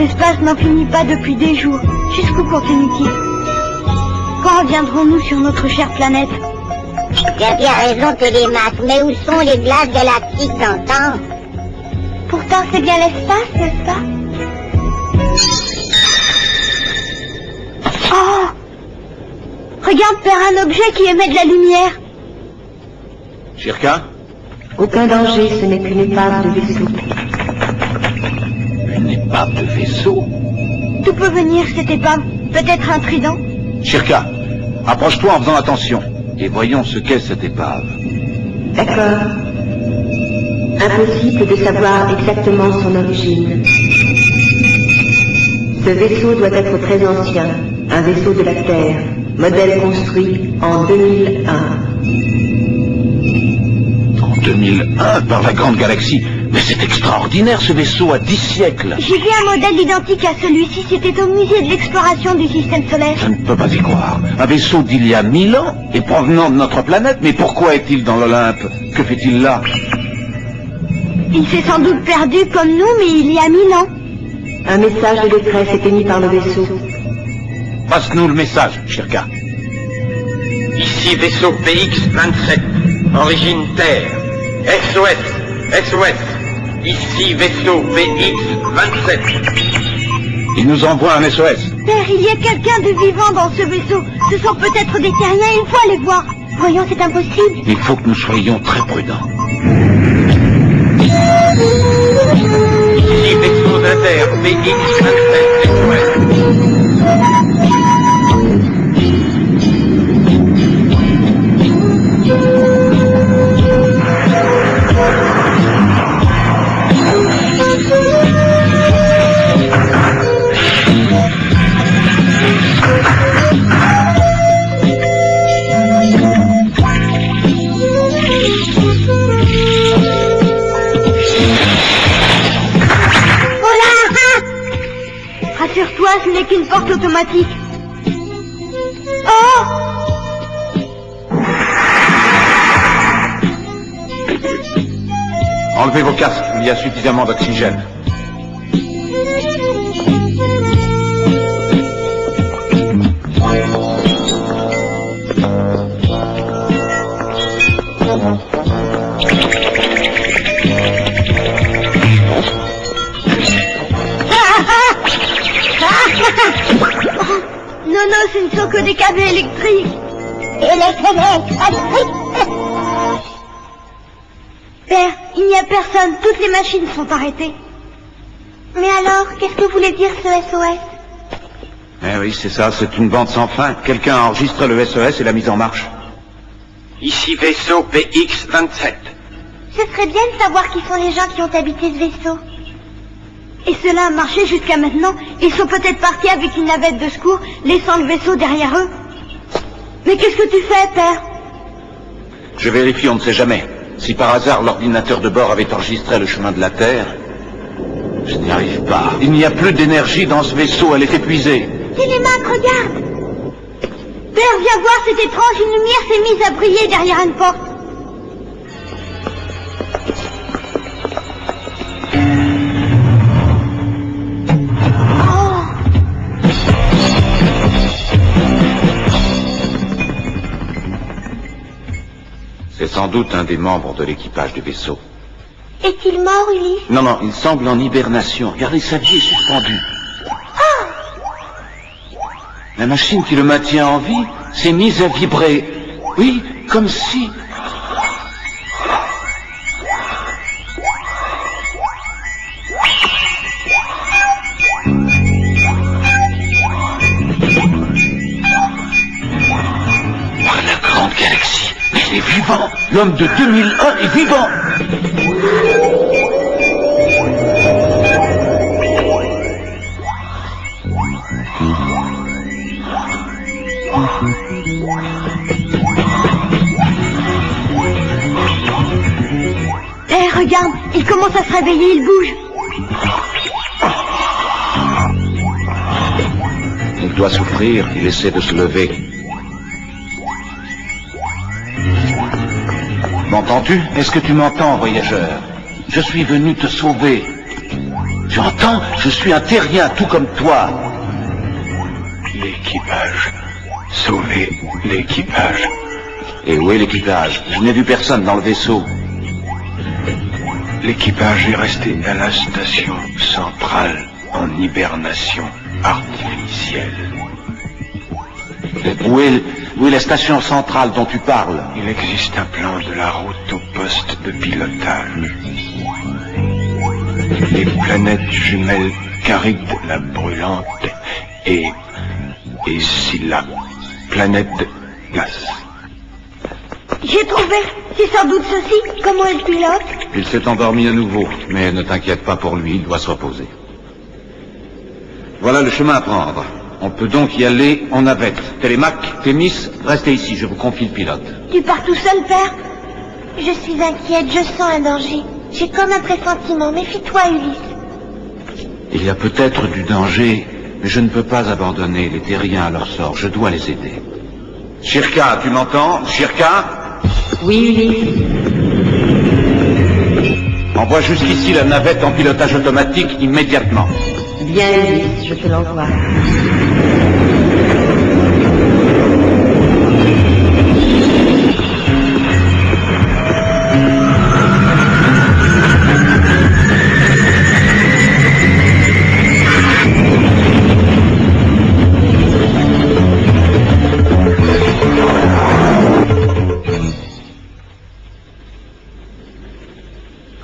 espace n'en finit pas depuis des jours. Jusqu'où continue-t-il? Quand reviendrons-nous sur notre chère planète? Tu as bien raison, Télémaque, mais où sont les glaces galactiques d'antan? Pourtant, c'est bien l'espace, n'est-ce pas? Oh! Regarde, Père, un objet qui émet de la lumière. Shirka? Aucun danger, ce n'est qu'une épave de vaisseau. Une épave de vaisseau? D'où peut venir cette épave? Peut-être un trident? Shirka, approche-toi en faisant attention, et voyons ce qu'est cette épave. D'accord. Impossible de savoir exactement son origine. Ce vaisseau doit être très ancien, un vaisseau de la Terre, modèle construit en 2001. En 2001, par la grande galaxie. Mais c'est extraordinaire, ce vaisseau a 10 siècles. J'ai vu un modèle identique à celui-ci, c'était au musée de l'exploration du système solaire. Je ne peux pas y croire. Un vaisseau d'il y a 1000 ans et provenant de notre planète. Mais pourquoi est-il dans l'Olympe? Que fait-il là? Il s'est sans doute perdu comme nous, mais il y a 1000 ans. Un message de détresse est émis par le vaisseau. Passe-nous le message, Shirka. Ici vaisseau PX-27, origine Terre. SOS, SOS. Ici vaisseau PX-27. Il nous envoie un SOS. Père, il y a quelqu'un de vivant dans ce vaisseau. Ce sont peut-être des terriens, il faut aller voir. Voyons, c'est impossible. Il faut que nous soyons très prudents. Ici vaisseau d'Inter PX-27, SOS. Rassure-toi, ce n'est qu'une porte automatique. Oh! Enlevez vos casques, il y a suffisamment d'oxygène. Non, non, ce ne sont que des câbles électriques. Et les fenêtres. Père, il n'y a personne, toutes les machines sont arrêtées. Mais alors, qu'est-ce que voulait dire ce SOS? Eh oui, c'est ça, c'est une bande sans fin. Quelqu'un a enregistré le SOS et l'a mise en marche. Ici vaisseau PX-27. Ce serait bien de savoir qui sont les gens qui ont habité ce vaisseau. Et cela a marché jusqu'à maintenant. Ils sont peut-être partis avec une navette de secours, laissant le vaisseau derrière eux. Mais qu'est-ce que tu fais, Père? Je vérifie, on ne sait jamais. Si par hasard l'ordinateur de bord avait enregistré le chemin de la Terre, je n'y arrive pas. Il n'y a plus d'énergie dans ce vaisseau, elle est épuisée. Télémaque, regarde! Père, viens voir, c'est étrange, une lumière s'est mise à briller derrière une porte. C'est sans doute un des membres de l'équipage du vaisseau. Est-il mort, Ulysse? Non, non, il semble en hibernation. Regardez, sa vie est suspendue. La machine qui le maintient en vie s'est mise à vibrer. Oui, comme si... Par la grande galaxie. Mais il est vivant. L'homme de 2001 est vivant. Eh, regarde, il commence à se réveiller, il bouge. Il doit souffrir, il essaie de se lever. M'entends-tu? Est-ce que tu m'entends, voyageur? Je suis venu te sauver. Tu entends? Je suis un terrien, tout comme toi. L'équipage. Sauvez l'équipage. Et où est l'équipage? Je n'ai vu personne dans le vaisseau. L'équipage est resté à la station centrale en hibernation artificielle. Où est la station centrale dont tu parles? Il existe un plan de la route au poste de pilotage. Les planètes jumelles Caride la brûlante et Scylla, planète de glace. J'ai trouvé. C'est sans doute ceci. Comment elle pilote? Il s'est endormi à nouveau, mais ne t'inquiète pas pour lui, il doit se reposer. Voilà le chemin à prendre. On peut donc y aller en navette. Télémaque, Thémis, restez ici, je vous confie le pilote. Tu pars tout seul, père? Je suis inquiète, je sens un danger. J'ai comme un pressentiment. Méfie-toi, Ulysse. Il y a peut-être du danger, mais je ne peux pas abandonner les terriens à leur sort. Je dois les aider. Shirka, tu m'entends? Shirka? Oui, Ulysse. Envoie jusqu'ici la navette en pilotage automatique immédiatement. Bien, Ulysse, je te l'envoie.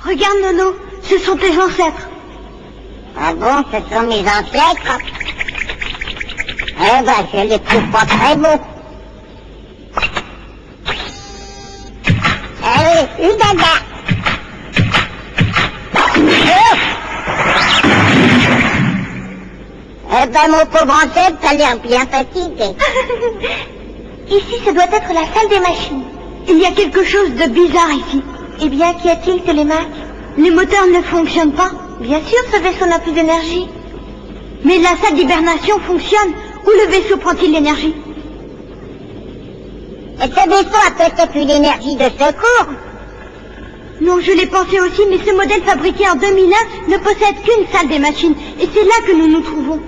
Regarde, Nono, ce sont tes ancêtres. Ah bon, ce sont mes ancêtres? Eh ben, je les trouve pas très beaux. Allez, une dada. Eh ben, mon pauvre ancêtre, t'as l'air bien fatigué. Ici, ce doit être la salle des machines. Il y a quelque chose de bizarre ici. Eh bien, qu'y a-t-il, Télémaque? Les moteurs ne fonctionnent pas. Bien sûr, ce vaisseau n'a plus d'énergie. Mais la salle d'hibernation fonctionne. Où le vaisseau prend-il l'énergie? Et ce vaisseau a peut-être eu l'énergie de secours. Non, je l'ai pensé aussi, mais ce modèle fabriqué en 2001 ne possède qu'une salle des machines. Et c'est là que nous nous trouvons.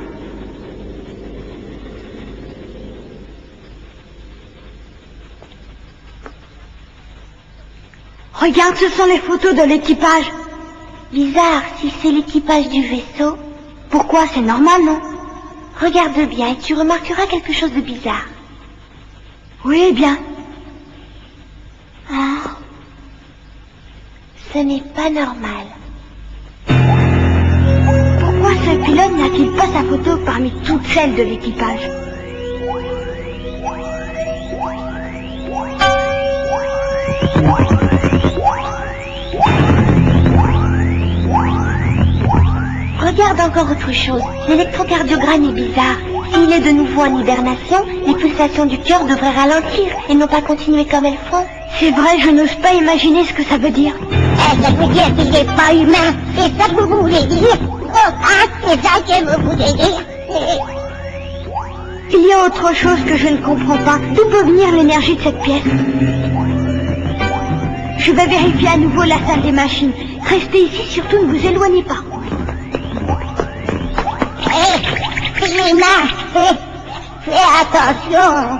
Regarde, ce sont les photos de l'équipage. Bizarre, si c'est l'équipage du vaisseau. Pourquoi? C'est normal, non? Regarde bien et tu remarqueras quelque chose de bizarre. Oui, bien. Ah, ce n'est pas normal. Pourquoi ce pilote n'a-t-il pas sa photo parmi toutes celles de l'équipage? Regarde encore autre chose. L'électrocardiogramme est bizarre. S'il est de nouveau en hibernation, les pulsations du cœur devraient ralentir et non pas continuer comme elles font. C'est vrai, je n'ose pas imaginer ce que ça veut dire. Ça veut dire qu'il n'est pas humain. C'est ça que vous voulez dire? Oh, ah, c'est ça que vous voulez dire? Il y a autre chose que je ne comprends pas. D'où peut venir l'énergie de cette pièce? Je vais vérifier à nouveau la salle des machines. Restez ici, surtout ne vous éloignez pas. Humain, fais attention.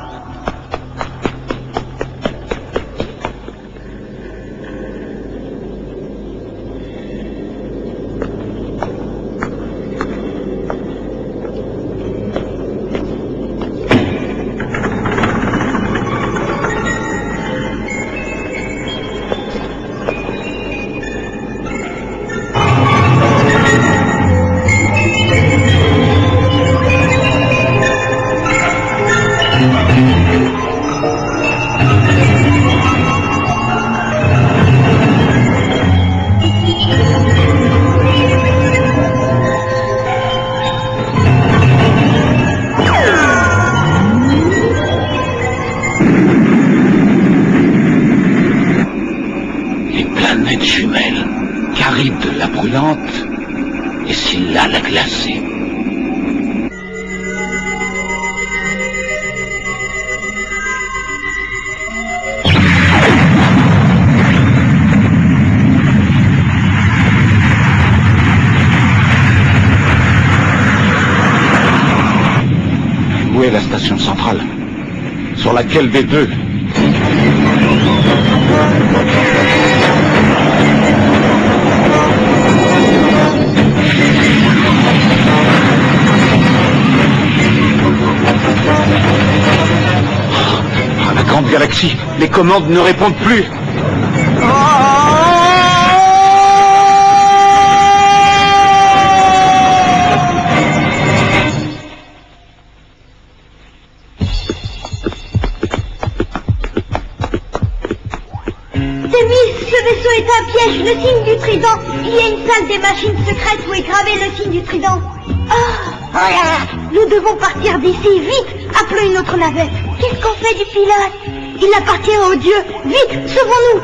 Caride la brûlante et Scylla la glacée. station centrale, sur laquelle V2. Ah, la grande galaxie, les commandes ne répondent plus. Le signe du trident. Il y a une salle des machines secrètes où est gravé le signe du trident. Oh là, nous devons partir d'ici, vite. Appelons une autre navette. Qu'est-ce qu'on fait du pilote? Il appartient aux dieux. Vite, sauvons-nous.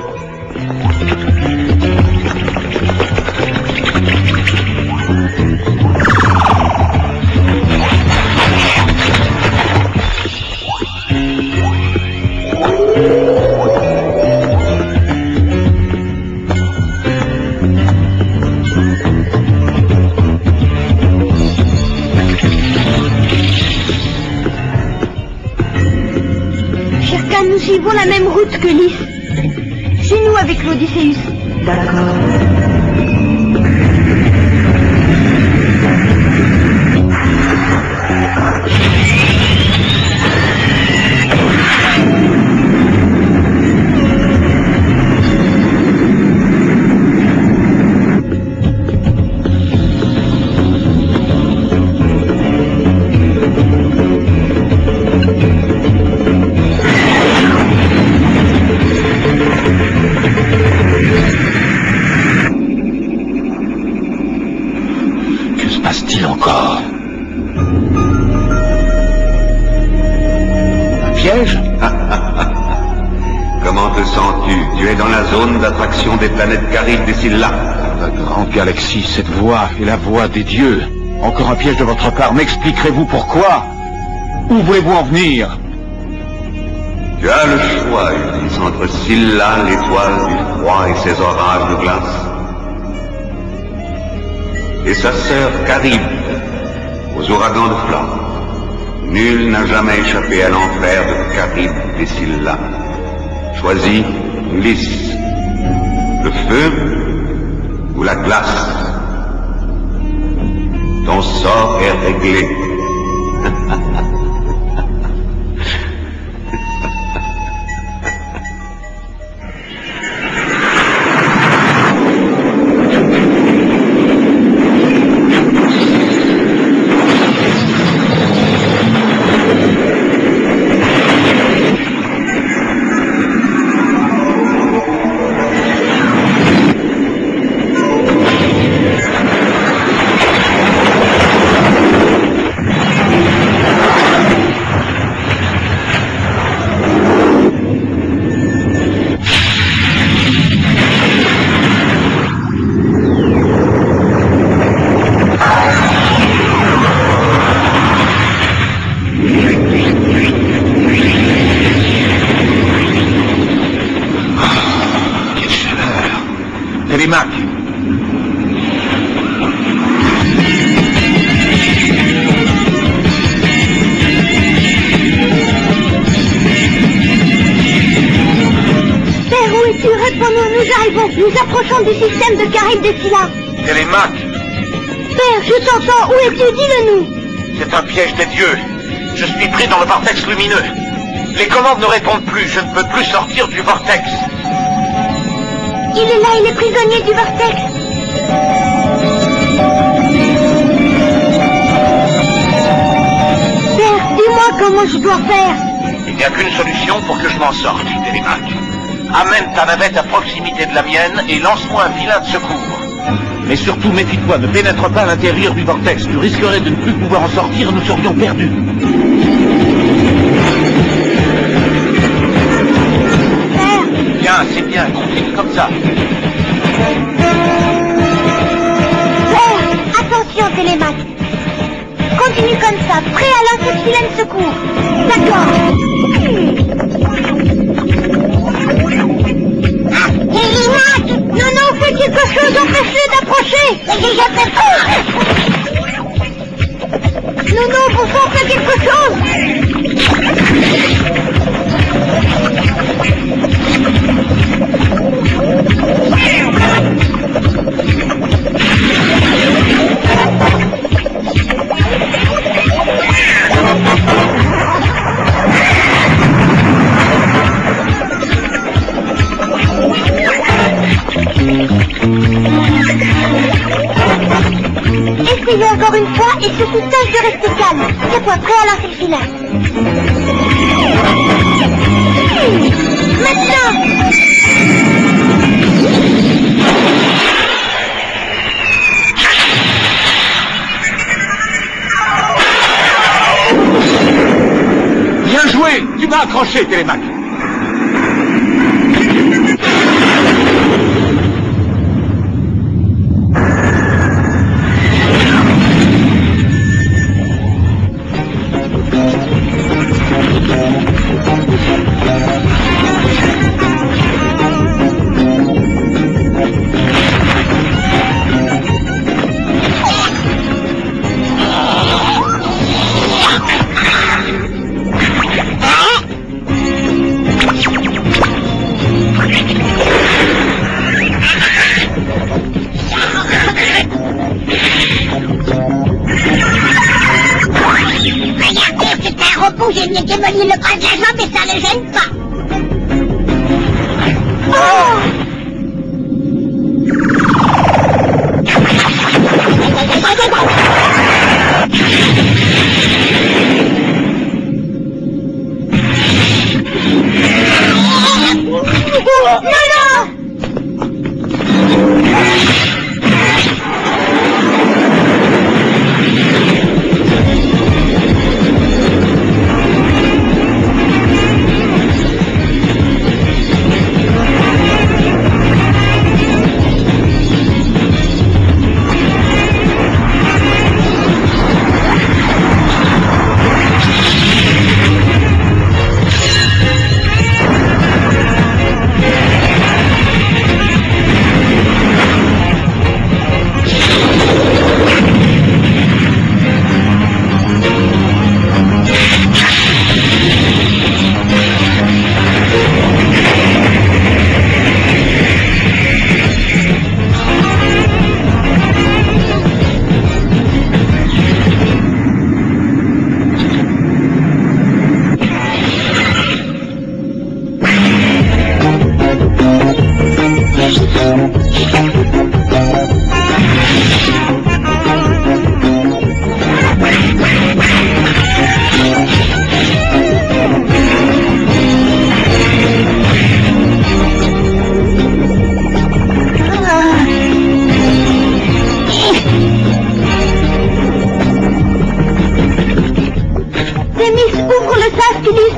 Nous suivons la même route que Lys. Chez nous avec l'Odysseus. D'accord. Encore. Un piège? Comment te sens-tu? Tu es dans la zone d'attraction des planètes Charybde des Scylla. La grande galaxie, cette voix est la voix des dieux. Encore un piège de votre part. M'expliquerez-vous pourquoi? Où voulez-vous en venir? Tu as le choix, Ulysse, entre Scylla, l'étoile du froid et ses orages de glace, et sa sœur Charybde, aux ouragans de flamme. Nul n'a jamais échappé à l'enfer de Charybde et Scylla. Choisis, Ulysse, le feu ou la glace. Ton sort est réglé. Télémaque. Père, où es-tu? Réponds-nous, nous arrivons. Nous approchons du système de Charybde des Scylla. Télémaque. Père, je t'entends. Où es-tu? Dis-le-nous. C'est un piège des dieux. Je suis pris dans le vortex lumineux. Les commandes ne répondent plus. Je ne peux plus sortir du vortex. Il est là, il est prisonnier du vortex. Père, dis-moi comment je dois faire. Il n'y a qu'une solution pour que je m'en sorte, Télémaque. Amène ta navette à proximité de la mienne et lance-moi un filet de secours. Mais surtout, méfie-toi, ne pénètre pas à l'intérieur du vortex. Tu risquerais de ne plus pouvoir en sortir et nous serions perdus. Bien, c'est bien, continue comme ça. Père, attention, Télémaque. Continue comme ça, prêt à lancer le filet de secours. D'accord. Télémaque! Non, fais quelque chose, empêche-le d'approcher. J'ai déjà fait peur. Non, bon sang, fais quelque chose. Essayez encore une fois et surtout tâche de rester calme. C'est quoi, prêt à lancer le filet. Maintenant! Bien joué! Tu m'as accroché, Télémaque! J'ai bien démoli le bras de la jambe et ça ne gêne pas. Oh! Non, non!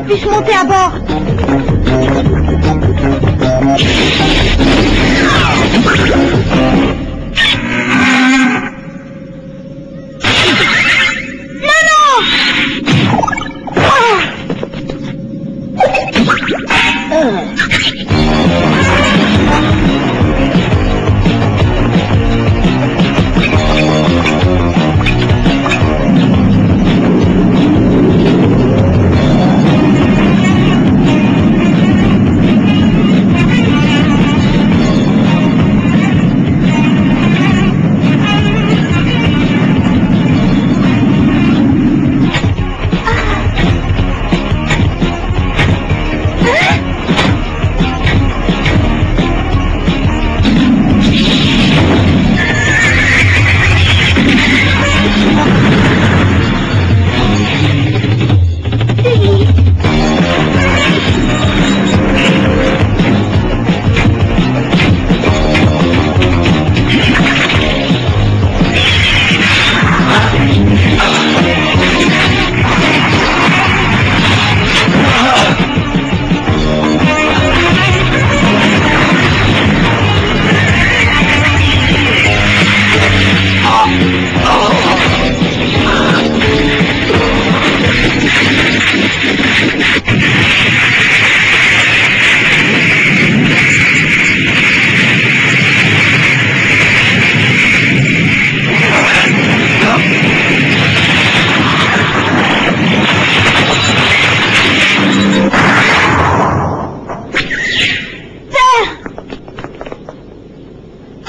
Puisse monter à bord. Non, non!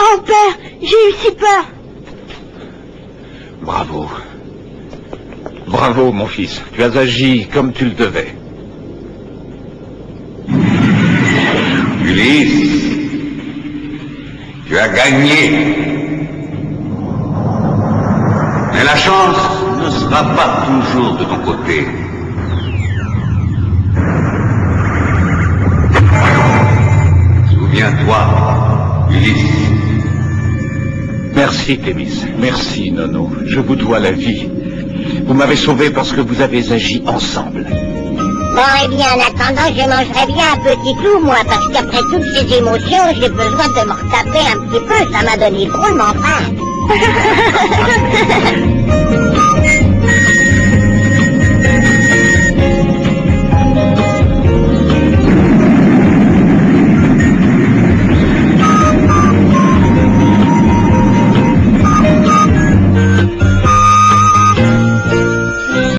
Oh, père, j'ai eu si peur. Bravo. Bravo, mon fils. Tu as agi comme tu le devais. Ulysse, Tu as gagné. Mais la chance ne sera pas toujours de ton côté. Souviens-toi, Ulysse. Merci, Thémis. Merci, Nono. Je vous dois la vie. Vous m'avez sauvé parce que vous avez agi ensemble. Bon, eh bien, en attendant, je mangerai bien un petit clou, moi, parce qu'après toutes ces émotions, j'ai besoin de me retaper un petit peu. Ça m'a donné drôlement faim.